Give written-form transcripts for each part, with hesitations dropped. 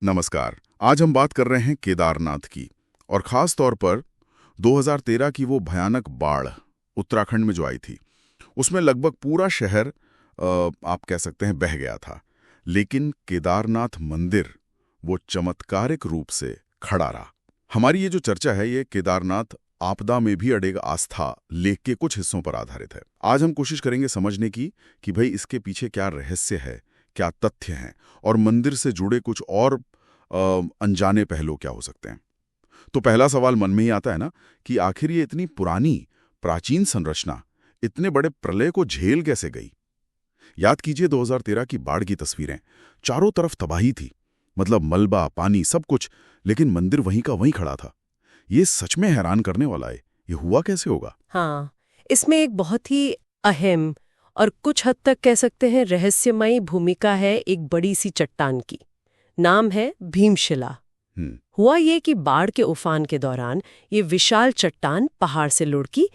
नमस्कार। आज हम बात कर रहे हैं केदारनाथ की और खास तौर पर 2013 की वो भयानक बाढ़ उत्तराखंड में जो आई थी। उसमें लगभग पूरा शहर आप कह सकते हैं बह गया था। लेकिन केदारनाथ मंदिर वो चमत्कारिक रूप से खड़ा रहा। हमारी ये जो चर्चा है ये केदारनाथ आपदा में भी अड़ेगा आस्था लेख के कुछ हिस्सों पर आधारित है। आज हम कोशिश करेंगे समझने की कि भाई इसके पीछे क्या रहस्य है, क्या तथ्य हैं और मंदिर से जुड़े कुछ और अनजाने पहलू क्या हो सकते हैं। तो पहला सवाल मन में ही आता है ना कि आखिर ये इतनी पुरानी प्राचीन संरचना इतने बड़े प्रलय को झेल कैसे गई। याद कीजिए 2013 की बाढ़ की तस्वीरें। चारों तरफ तबाही थी, मतलब मलबा, पानी, सब कुछ, लेकिन मंदिर वहीं का वहीं खड़ा था। ये सच में हैरान करने वाला है। ये हुआ कैसे होगा? हाँ, इसमें एक बहुत ही अहम और कुछ हद तक कह सकते हैं रहस्यमयी भूमिका है एक बड़ी सी चट्टान की। नाम है भीमशिला। हुआ ये कि बाढ़ के उफान के दौरान ये विशाल चट्टान पहाड़ से लुढ़की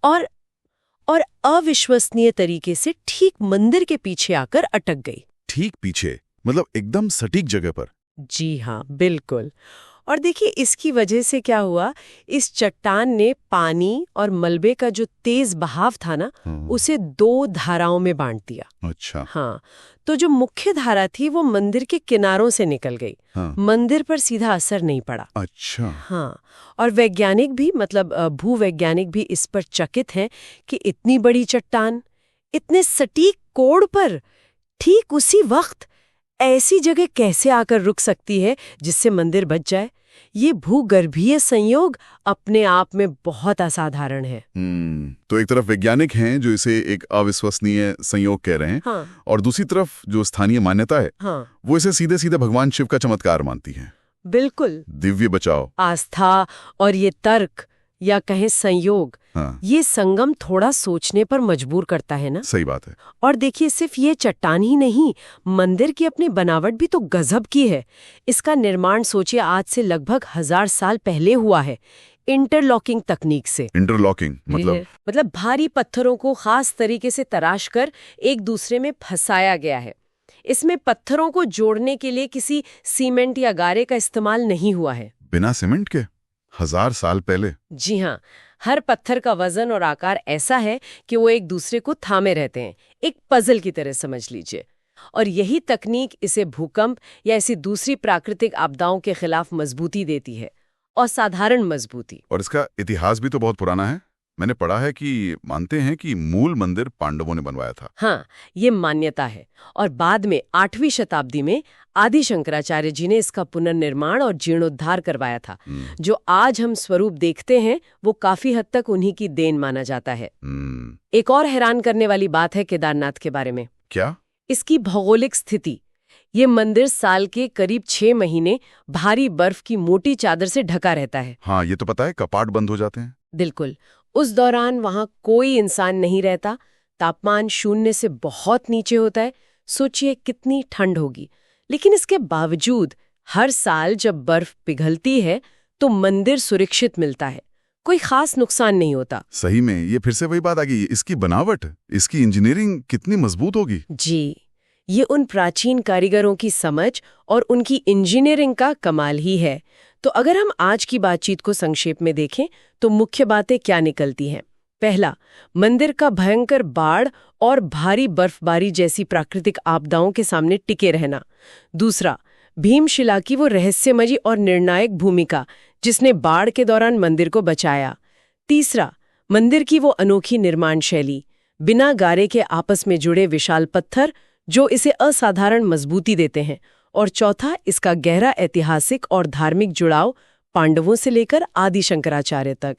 और अविश्वसनीय तरीके से ठीक मंदिर के पीछे आकर अटक गई। ठीक पीछे, मतलब एकदम सटीक जगह पर? जी हाँ, बिल्कुल। और देखिए इसकी वजह से क्या हुआ, इस चट्टान ने पानी और मलबे का जो तेज बहाव था ना, उसे दो धाराओं में बांट दिया। अच्छा। हाँ, तो जो मुख्य धारा थी वो मंदिर के किनारों से निकल गई। हाँ। मंदिर पर सीधा असर नहीं पड़ा। अच्छा। हाँ, और वैज्ञानिक भी मतलब भूवैज्ञानिक भी इस पर चकित हैं कि इतनी बड़ी चट्टान इतने सटीक कोण पर ठीक उसी वक्त ऐसी जगह कैसे आकर रुक सकती है जिससे मंदिर बच जाए। ये भूगर्भीय संयोग अपने आप में बहुत असाधारण है। तो एक तरफ वैज्ञानिक हैं जो इसे एक अविश्वसनीय संयोग कह रहे हैं। हाँ। और दूसरी तरफ जो स्थानीय मान्यता है, हाँ। वो इसे सीधे सीधे भगवान शिव का चमत्कार मानती है। बिल्कुल। दिव्य बचाव, आस्था और ये तर्क या कहें संयोग, हाँ। ये संगम थोड़ा सोचने पर मजबूर करता है ना। सही बात है। और देखिए सिर्फ ये चट्टान ही नहीं, मंदिर की अपनी बनावट भी तो गजब की है। इसका निर्माण सोचिए आज से लगभग 1000 साल पहले हुआ है, इंटरलॉकिंग तकनीक से। इंटरलॉकिंग मतलब भारी पत्थरों को खास तरीके से तराश कर एक दूसरे में फंसाया गया है। इसमें पत्थरों को जोड़ने के लिए किसी सीमेंट या गारे का इस्तेमाल नहीं हुआ है। बिना सीमेंट के 1000 साल पहले? जी हाँ, हर पत्थर का वजन और आकार ऐसा है कि वो एक दूसरे को थामे रहते हैं, एक पजल की तरह समझ लीजिए। और यही तकनीक इसे भूकंप या ऐसी दूसरी प्राकृतिक आपदाओं के खिलाफ मजबूती देती है, असाधारण मजबूती। और इसका इतिहास भी तो बहुत पुराना है। मैंने पढ़ा है कि मानते हैं कि मूल मंदिर पांडवों ने बनवाया था। हाँ, ये मान्यता है। और बाद में 8वीं शताब्दी में आदि शंकराचार्य जी ने इसका पुनर्निर्माण और जीर्णोद्धार करवाया था। जो आज हम स्वरूप देखते हैं वो काफी हद तक उन्हीं की देन माना जाता है। एक और हैरान करने वाली बात है केदारनाथ के बारे में। क्या? इसकी भौगोलिक स्थिति। ये मंदिर साल के करीब 6 महीने भारी बर्फ की मोटी चादर से ढका रहता है। हाँ, ये तो पता है, कपाट बंद हो जाते हैं। बिल्कुल। उस दौरान वहां कोई इंसान नहीं रहता। तापमान 0 से बहुत नीचे होता है। सोचिए कितनी ठंड होगी। लेकिन इसके बावजूद हर साल जब बर्फ पिघलती है तो मंदिर सुरक्षित मिलता है, कोई खास नुकसान नहीं होता। सही में ये फिर से वही बात आ गई, इसकी बनावट, इसकी इंजीनियरिंग कितनी मजबूत होगी। जी, ये उन प्राचीन कारीगरों की समझ और उनकी इंजीनियरिंग का कमाल ही है। तो अगर हम आज की बातचीत को संक्षेप में देखें तो मुख्य बातें क्या निकलती हैं। पहला, मंदिर का भयंकर बाढ़ और भारी बर्फबारी जैसी प्राकृतिक आपदाओं के सामने टिके रहना। दूसरा, भीमशिला की वो रहस्यमयी और निर्णायक भूमिका जिसने बाढ़ के दौरान मंदिर को बचाया। तीसरा, मंदिर की वो अनोखी निर्माण शैली, बिना गारे के आपस में जुड़े विशाल पत्थर जो इसे असाधारण मजबूती देते हैं। और चौथा, इसका गहरा ऐतिहासिक और धार्मिक जुड़ाव पांडवों से लेकर आदि शंकराचार्य तक।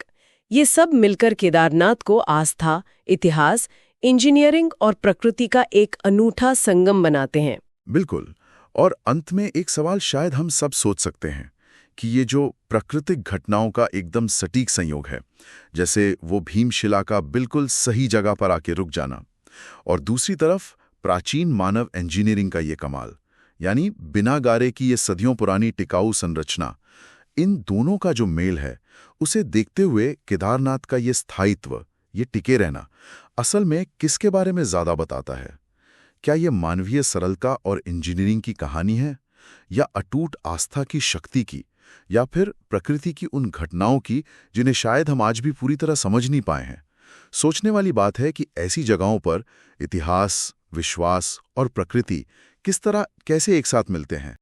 ये सब मिलकर केदारनाथ को आस्था, इतिहास, इंजीनियरिंग और प्रकृति का एक अनूठा संगम बनाते हैं। बिल्कुल। और अंत में एक सवाल शायद हम सब सोच सकते हैं कि ये जो प्राकृतिक घटनाओं का एकदम सटीक संयोग है, जैसे वो भीमशिला का बिल्कुल सही जगह पर आके रुक जाना, और दूसरी तरफ प्राचीन मानव इंजीनियरिंग का ये कमाल, यानी बिना गारे की ये सदियों पुरानी टिकाऊ संरचना, इन दोनों का जो मेल है उसे देखते हुए केदारनाथ का ये स्थायित्व, ये टिके रहना असल में किसके बारे में ज्यादा बताता है? क्या ये मानवीय सरलता और इंजीनियरिंग की कहानी है, या अटूट आस्था की शक्ति की, या फिर प्रकृति की उन घटनाओं की जिन्हें शायद हम आज भी पूरी तरह समझ नहीं पाए हैं। सोचने वाली बात है कि ऐसी जगहों पर इतिहास, विश्वास और प्रकृति किस तरह कैसे एक साथ मिलते हैं।